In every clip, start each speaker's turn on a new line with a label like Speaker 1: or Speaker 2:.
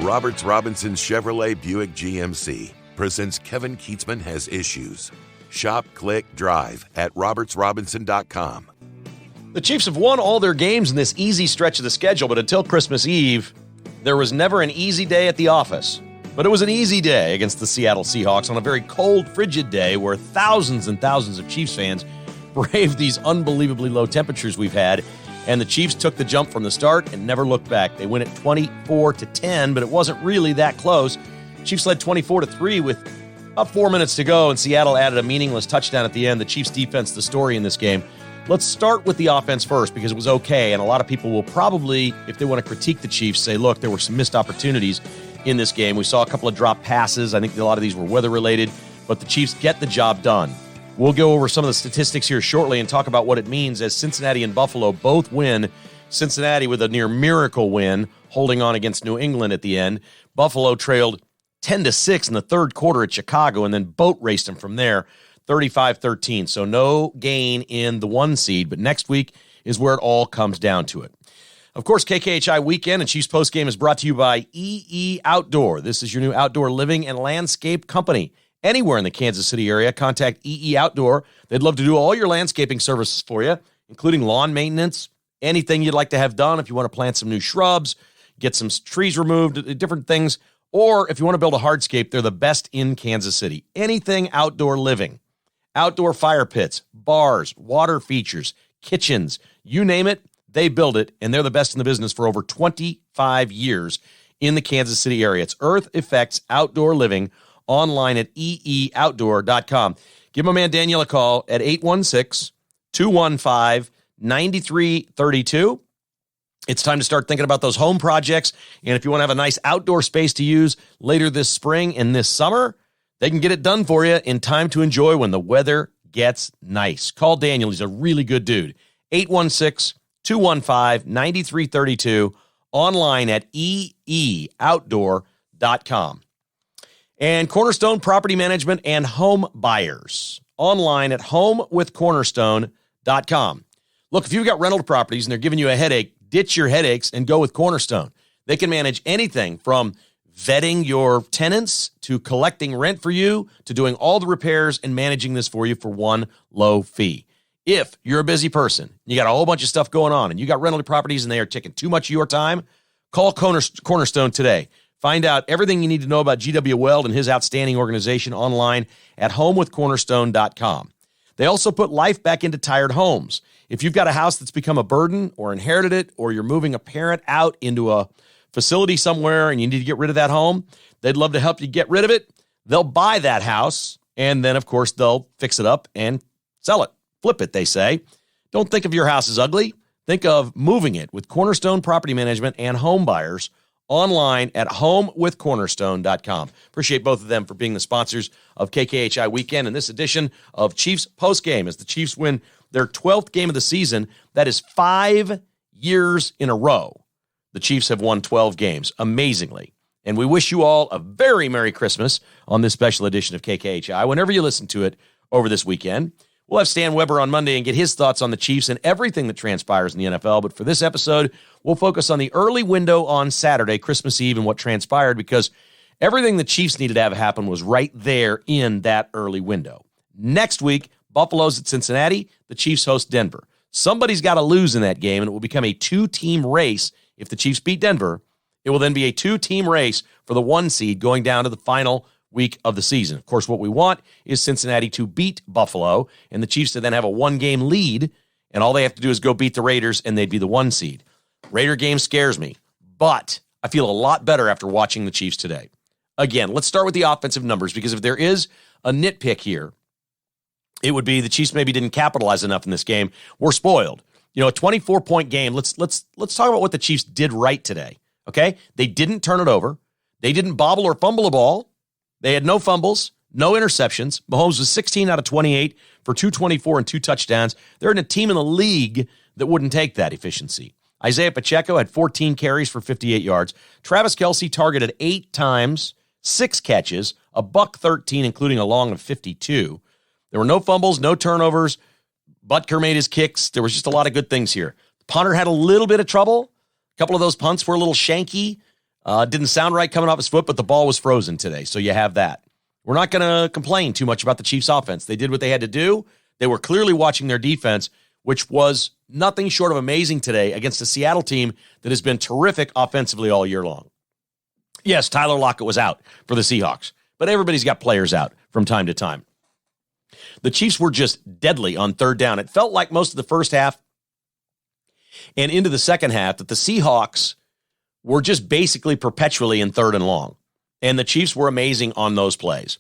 Speaker 1: Roberts Robinson Chevrolet Buick GMC presents Kevin Keatsman Has Issues. Shop, click, drive at robertsrobinson.com.
Speaker 2: The Chiefs have won all their games in this easy stretch of the schedule, but until Christmas Eve, there was never an easy day at the office. But it was an easy day against the Seattle Seahawks on a very cold, frigid day where thousands and thousands of Chiefs fans braved these unbelievably low temperatures we've had. And the Chiefs took the jump from the start and never looked back. They win it 24-10, but it wasn't really that close. Chiefs led 24-3 with about 4 minutes to go, and Seattle added a meaningless touchdown at the end. The Chiefs' defense, the story in this game. Let's start with the offense first because it was okay, and a lot of people will probably, if they want to critique the Chiefs, say, look, there were some missed opportunities in this game. We saw a couple of drop passes. I think a lot of these were weather-related, but the Chiefs get the job done. We'll go over some of the statistics here shortly and talk about what it means as Cincinnati and Buffalo both win. Cincinnati with a near miracle win, holding on against New England at the end. Buffalo trailed 10-6 in the third quarter at Chicago and then boat raced them from there, 35-13. So no gain in the 1 seed, but next week is where it all comes down to it. Of course, KKHI Weekend and Chiefs Postgame is brought to you by EE Outdoor. This is your new outdoor living and landscape company. Anywhere in the Kansas City area, contact EE Outdoor. They'd love to do all your landscaping services for you, including lawn maintenance, anything you'd like to have done if you want to plant some new shrubs, get some trees removed, different things, or if you want to build a hardscape, they're the best in Kansas City. Anything outdoor living, outdoor fire pits, bars, water features, kitchens, you name it, they build it, and they're the best in the business for over 25 years in the Kansas City area. It's Earth Effects Outdoor Living, online at eeoutdoor.com. Give my man Daniel a call at 816-215-9332. It's time to start thinking about those home projects, and if you want to have a nice outdoor space to use later this spring and this summer, they can get it done for you in time to enjoy when the weather gets nice. Call Daniel. He's a really good dude. 816-215-9332, online at eeoutdoor.com. And Cornerstone Property Management and Home Buyers, online at homewithcornerstone.com. Look, if you've got rental properties and they're giving you a headache, ditch your headaches and go with Cornerstone. They can manage anything from vetting your tenants to collecting rent for you to doing all the repairs and managing this for you for one low fee. If you're a busy person, you got a whole bunch of stuff going on and you got rental properties and they are taking too much of your time, call Cornerstone today. Find out everything you need to know about G.W. Weld and his outstanding organization online at homewithcornerstone.com. They also put life back into tired homes. If you've got a house that's become a burden or inherited it, or you're moving a parent out into a facility somewhere and you need to get rid of that home, they'd love to help you get rid of it. They'll buy that house, and then, of course, they'll fix it up and sell it. Flip it, they say. Don't think of your house as ugly. Think of moving it with Cornerstone Property Management and Home Buyers, online at homewithcornerstone.com. Appreciate both of them for being the sponsors of KKHI Weekend and this edition of Chiefs Postgame as the Chiefs win their 12th game of the season. That is 5 years in a row. The Chiefs have won 12 games, amazingly. And we wish you all a very Merry Christmas on this special edition of KKHI. Whenever you listen to it over this weekend, we'll have Stan Weber on Monday and get his thoughts on the Chiefs and everything that transpires in the NFL. But for this episode, we'll focus on the early window on Saturday, Christmas Eve, and what transpired, because everything the Chiefs needed to have happen was right there in that early window. Next week, Buffalo's at Cincinnati. The Chiefs host Denver. Somebody's got to lose in that game, and it will become a two-team race. If the Chiefs beat Denver, it will then be a two-team race for the 1 seed going down to the final week of the season. Of course, what we want is Cincinnati to beat Buffalo and the Chiefs to then have a 1-game lead, and all they have to do is go beat the Raiders, and they'd be the 1 seed. Raider game scares me, but I feel a lot better after watching the Chiefs today. Again, let's start with the offensive numbers, because if there is a nitpick here, it would be the Chiefs maybe didn't capitalize enough in this game. We're spoiled. You know, a 24-point game. Let's talk about what the Chiefs did right today, okay? They didn't turn it over. They didn't bobble or fumble a ball. They had no fumbles, no interceptions. Mahomes was 16 out of 28 for 224 and 2 touchdowns. They're in a team in the league that wouldn't take that efficiency. Isaiah Pacheco had 14 carries for 58 yards. Travis Kelce targeted 8 times, 6 catches, a $113, including a long of 52. There were no fumbles, no turnovers. Butker made his kicks. There was just a lot of good things here. The punter had a little bit of trouble. A couple of those punts were a little shanky. Didn't sound right coming off his foot, but the ball was frozen today, so you have that. We're not going to complain too much about the Chiefs' offense. They did what they had to do. They were clearly watching their defense, which was nothing short of amazing today against a Seattle team that has been terrific offensively all year long. Yes, Tyler Lockett was out for the Seahawks, but everybody's got players out from time to time. The Chiefs were just deadly on third down. It felt like most of the first half and into the second half that the Seahawks were just basically perpetually in third and long. And the Chiefs were amazing on those plays.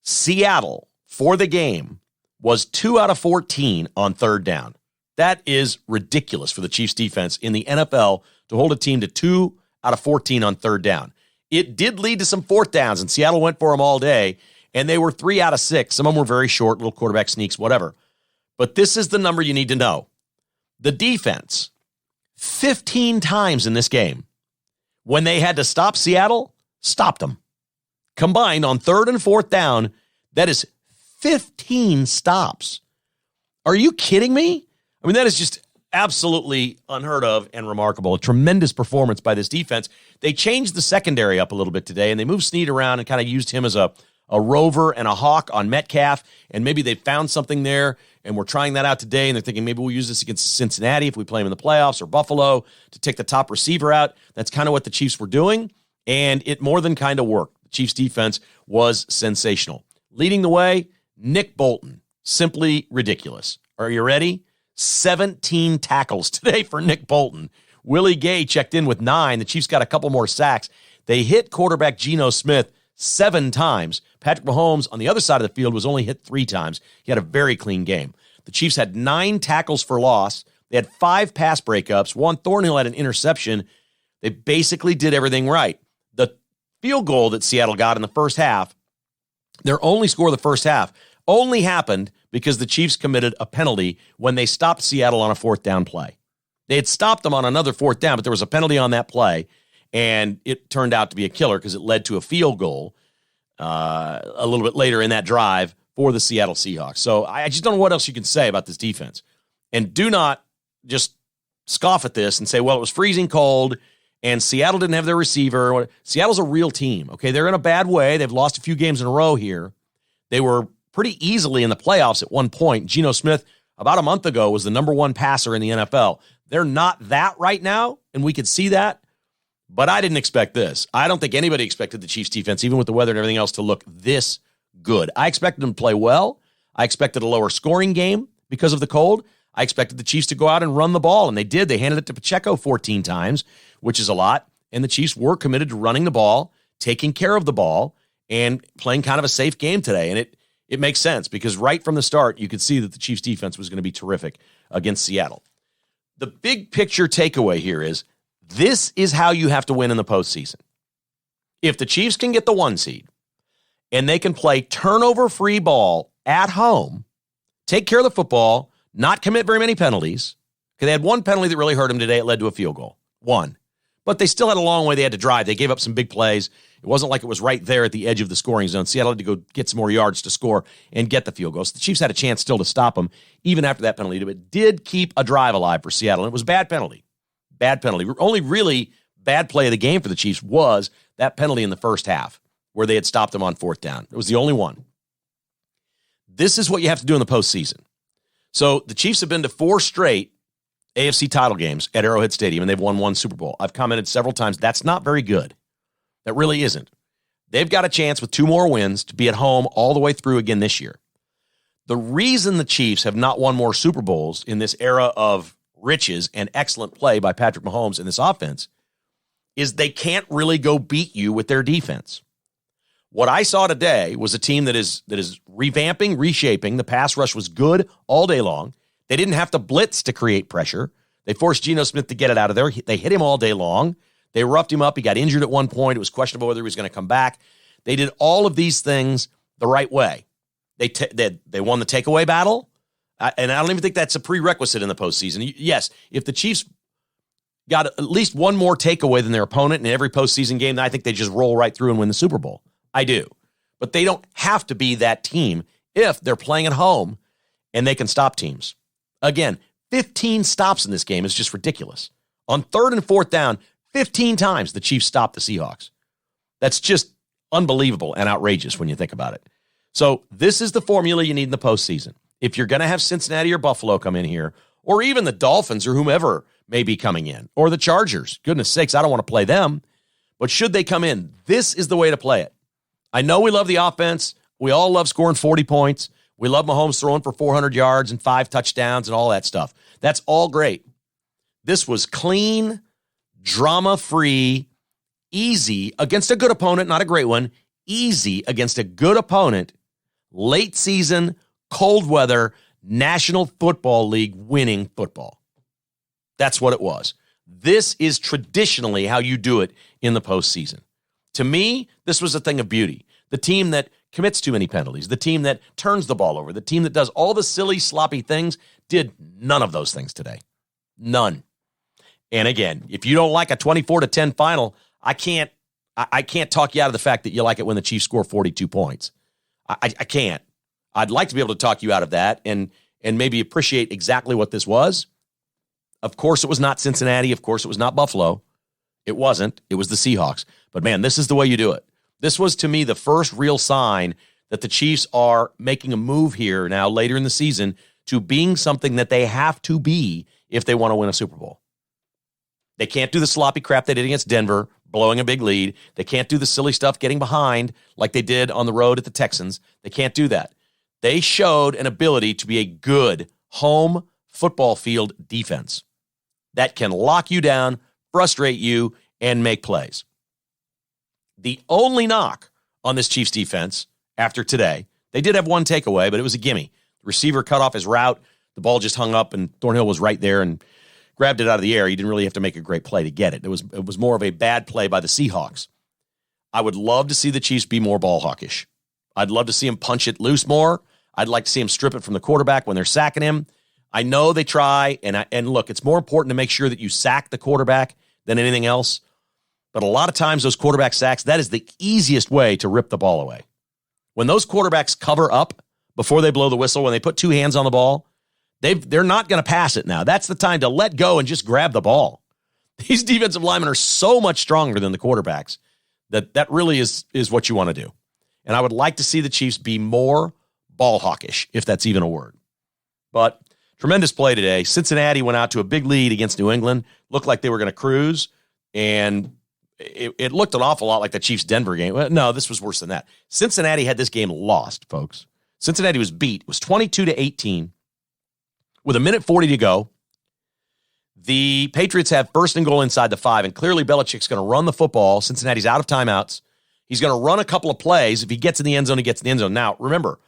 Speaker 2: Seattle, for the game, was 2 out of 14 on third down. That is ridiculous for the Chiefs defense in the NFL to hold a team to 2 out of 14 on third down. It did lead to some fourth downs, and Seattle went for them all day, and they were 3 out of 6. Some of them were very short, little quarterback sneaks, whatever. But this is the number you need to know. The defense, 15 times in this game, when they had to stop Seattle, stopped them. Combined on third and fourth down, that is 15 stops. Are you kidding me? I mean, that is just absolutely unheard of and remarkable. A tremendous performance by this defense. They changed the secondary up a little bit today, and they moved Snead around and kind of used him as a rover and a hawk on Metcalf, and maybe they found something there, and we're trying that out today, and they're thinking maybe we'll use this against Cincinnati if we play them in the playoffs, or Buffalo to take the top receiver out. That's kind of what the Chiefs were doing, and it more than kind of worked. The Chiefs' defense was sensational. Leading the way, Nick Bolton. Simply ridiculous. Are you ready? 17 tackles today for Nick Bolton. Willie Gay checked in with 9. The Chiefs got a couple more sacks. They hit quarterback Geno Smith 7 times. Patrick Mahomes on the other side of the field was only hit 3 times. He had a very clean game. The Chiefs had 9 tackles for loss. They had 5 pass breakups. Juan Thornhill had an interception. They basically did everything right. The field goal that Seattle got in the first half, their only score of the first half, only happened because the Chiefs committed a penalty when they stopped Seattle on a fourth down play. They had stopped them on another fourth down, but there was a penalty on that play, and it turned out to be a killer because it led to a field goal a little bit later in that drive for the Seattle Seahawks. So I just don't know what else you can say about this defense. And do not just scoff at this and say, well, it was freezing cold, and Seattle didn't have their receiver. Seattle's a real team, okay? They're in a bad way. They've lost a few games in a row here. They were pretty easily in the playoffs at one point. Geno Smith, about a month ago, was the number 1 passer in the NFL. They're not that right now, and we could see that, but I didn't expect this. I don't think anybody expected the Chiefs defense, even with the weather and everything else, to look this good. I expected them to play well. I expected a lower scoring game because of the cold. I expected the Chiefs to go out and run the ball, and they did. They handed it to Pacheco 14 times, which is a lot, and the Chiefs were committed to running the ball, taking care of the ball, and playing kind of a safe game today, and it makes sense because right from the start, you could see that the Chiefs defense was going to be terrific against Seattle. The big picture takeaway here is this is how you have to win in the postseason. If the Chiefs can get the 1 seed and they can play turnover-free ball at home, take care of the football, not commit very many penalties, because they had 1 penalty that really hurt them today. It led to a field goal. 1. But they still had a long way they had to drive. They gave up some big plays. It wasn't like it was right there at the edge of the scoring zone. Seattle had to go get some more yards to score and get the field goal. So the Chiefs had a chance still to stop them, even after that penalty. But it did keep a drive alive for Seattle. And it was a bad penalty. Bad penalty. Only really bad play of the game for the Chiefs was that penalty in the first half where they had stopped them on fourth down. It was the only one. This is what you have to do in the postseason. So the Chiefs have been to 4 straight AFC title games at Arrowhead Stadium, and they've won 1 Super Bowl. I've commented several times, that's not very good. That really isn't. They've got a chance with 2 more wins to be at home all the way through again this year. The reason the Chiefs have not won more Super Bowls in this era of riches and excellent play by Patrick Mahomes in this offense is they can't really go beat you with their defense. What I saw today was a team that is revamping, reshaping. The pass rush was good all day long. They didn't have to blitz to create pressure. They forced Geno Smith to get it out of there. They hit him all day long. They roughed him up. He got injured at one point. It was questionable whether he was going to come back. They did all of these things the right way. They won the takeaway battle, and I don't even think that's a prerequisite in the postseason. Yes, if the Chiefs got at least 1 more takeaway than their opponent in every postseason game, then I think they just roll right through and win the Super Bowl. I do. But they don't have to be that team if they're playing at home and they can stop teams. Again, 15 stops in this game is just ridiculous. On third and fourth down, 15 times the Chiefs stopped the Seahawks. That's just unbelievable and outrageous when you think about it. So this is the formula you need in the postseason. If you're going to have Cincinnati or Buffalo come in here, or even the Dolphins or whomever may be coming in, or the Chargers, goodness sakes, I don't want to play them. But should they come in, this is the way to play it. I know we love the offense. We all love scoring 40 points. We love Mahomes throwing for 400 yards and 5 touchdowns and all that stuff. That's all great. This was clean, drama-free, easy against a good opponent, not a great one, easy against a good opponent, late season, cold weather, National Football League winning football. That's what it was. This is traditionally how you do it in the postseason. To me, this was a thing of beauty. The team that commits too many penalties, the team that turns the ball over, the team that does all the silly, sloppy things, did none of those things today. None. And again, if you don't like a 24-10 final, I can't talk you out of the fact that you like it when the Chiefs score 42 points. I can't. I'd like to be able to talk you out of that and maybe appreciate exactly what this was. Of course, it was not Cincinnati. Of course, it was not Buffalo. It wasn't. It was the Seahawks. But, man, this is the way you do it. This was, to me, the first real sign that the Chiefs are making a move here now later in the season to being something that they have to be if they want to win a Super Bowl. They can't do the sloppy crap they did against Denver, blowing a big lead. They can't do the silly stuff getting behind like they did on the road at the Texans. They can't do that. They showed an ability to be a good home football field defense that can lock you down, frustrate you, and make plays. The only knock on this Chiefs defense after today, they did have one takeaway, but it was a gimme. The receiver cut off his route. The ball just hung up, and Thornhill was right there and grabbed it out of the air. He didn't really have to make a great play to get it. It was more of a bad play by the Seahawks. I would love to see the Chiefs be more ball hawkish. I'd love to see him punch it loose more. I'd like to see him strip it from the quarterback when they're sacking him. I know they try, and look, it's more important to make sure that you sack the quarterback than anything else. But a lot of times those quarterback sacks, that is the easiest way to rip the ball away. When those quarterbacks cover up before they blow the whistle, when they put two hands on the ball, they're not going to pass it now. That's the time to let go and just grab the ball. These defensive linemen are so much stronger than the quarterbacks that really is what you want to do. And I would like to see the Chiefs be more ball hawkish, if that's even a word. But tremendous play today. Cincinnati went out to a big lead against New England. Looked like they were going to cruise, and it looked an awful lot like the Chiefs-Denver game. Well, no, this was worse than that. Cincinnati had this game lost, folks. Cincinnati was beat. It was 22-18 with 1:40 to go. The Patriots have first and goal inside the 5, and clearly Belichick's going to run the football. Cincinnati's out of timeouts. He's going to run a couple of plays. If he gets in the end zone, he gets in the end zone. Now, remember,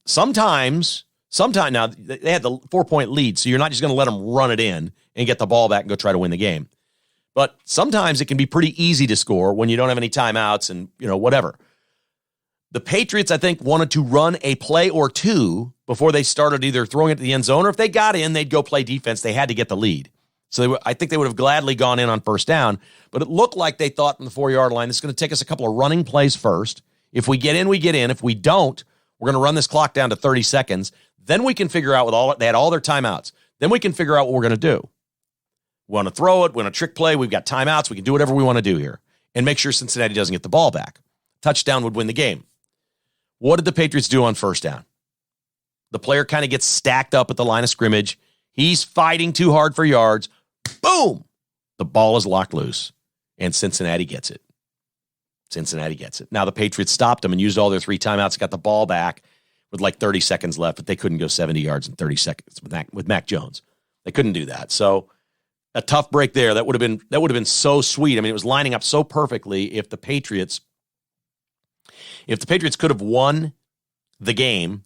Speaker 2: sometimes now they had the 4-point lead, so you're not just going to let them run it in and get the ball back and go try to win the game. But sometimes it can be pretty easy to score when you don't have any timeouts and, whatever. The Patriots, I think, wanted to run a play or two before they started either throwing it to the end zone, or if they got in, they'd go play defense. They had to get the lead. So I think they would have gladly gone in on first down, but it looked like they thought from the 4-yard line, this is going to take us a couple of running plays first. If we get in, we get in. If we don't, we're going to run this clock down to 30 seconds. Then we can figure out they had all their timeouts. Then we can figure out what we're going to do. We want to throw it. We want to trick play. We've got timeouts. We can do whatever we want to do here and make sure Cincinnati doesn't get the ball back. Touchdown would win the game. What did the Patriots do on first down? The player kind of gets stacked up at the line of scrimmage. He's fighting too hard for yards. Boom! The ball is locked loose, and Cincinnati gets it. Cincinnati gets it. Now, the Patriots stopped them and used all their 3 timeouts, got the ball back with like 30 seconds left, but they couldn't go 70 yards in 30 seconds with Mac Jones. They couldn't do that. So a tough break there. That would have been so sweet. I mean, it was lining up so perfectly if the Patriots could have won the game,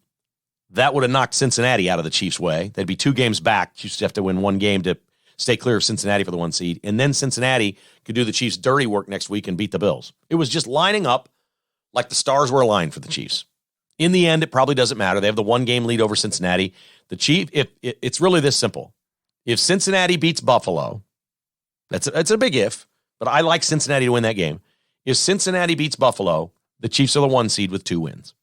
Speaker 2: that would have knocked Cincinnati out of the Chiefs' way. They'd be 2 games back. Chiefs have to win 1 game to stay clear of Cincinnati for the 1 seed. And then Cincinnati could do the Chiefs' dirty work next week and beat the Bills. It was just lining up like the stars were aligned for the Chiefs. In the end, it probably doesn't matter. They have the 1-game lead over Cincinnati. It's really this simple. If Cincinnati beats Buffalo, that's a big if, but I like Cincinnati to win that game. If Cincinnati beats Buffalo, the Chiefs are the 1 seed with 2 wins.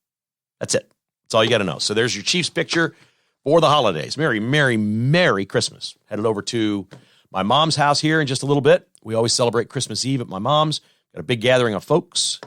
Speaker 2: That's it. That's all you got to know. So there's your Chiefs picture for the holidays. Merry, Merry, Merry Christmas. Headed over to my mom's house here in just a little bit. We always celebrate Christmas Eve at my mom's. Got a big gathering of folks,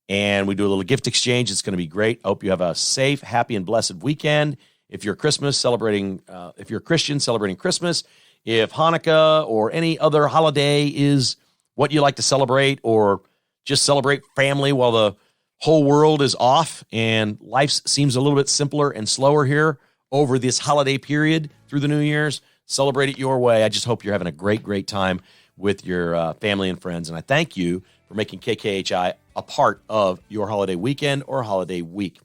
Speaker 2: and we do a little gift exchange. It's going to be great. I hope you have a safe, happy, and blessed weekend. If you're if you're a Christian, celebrating Christmas. If Hanukkah or any other holiday is what you like to celebrate, or just celebrate family while the whole world is off and life seems a little bit simpler and slower here over this holiday period through the New Year's, celebrate it your way. I just hope you're having a great, great time with your family and friends. And I thank you for making KKHI a part of your holiday weekend or holiday week.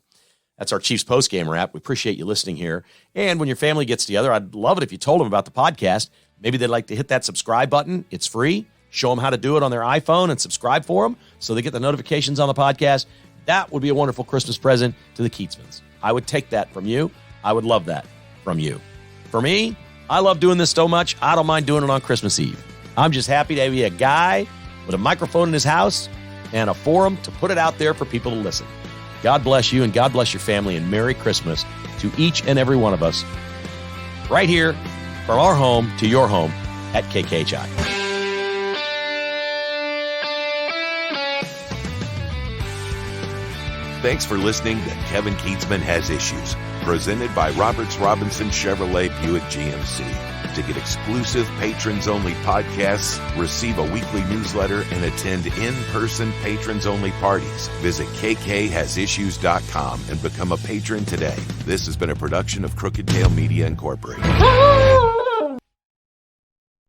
Speaker 2: That's our Chiefs postgame wrap. We appreciate you listening here. And when your family gets together, I'd love it if you told them about the podcast. Maybe they'd like to hit that subscribe button. It's free. Show them how to do it on their iPhone and subscribe for them so they get the notifications on the podcast. That would be a wonderful Christmas present to the Keatsmans. I would take that from you. I would love that from you. For me, I love doing this so much, I don't mind doing it on Christmas Eve. I'm just happy to be a guy with a microphone in his house and a forum to put it out there for people to listen. God bless you, and God bless your family, and Merry Christmas to each and every one of us right here from our home to your home at KKHI.
Speaker 1: Thanks for listening to Kevin Keatsman Has Issues, presented by Roberts Robinson Chevrolet Buick GMC. To get exclusive patrons-only podcasts, receive a weekly newsletter, and attend in-person patrons-only parties, visit kkhasissues.com and become a patron today. This has been a production of Crooked Tail Media Incorporated.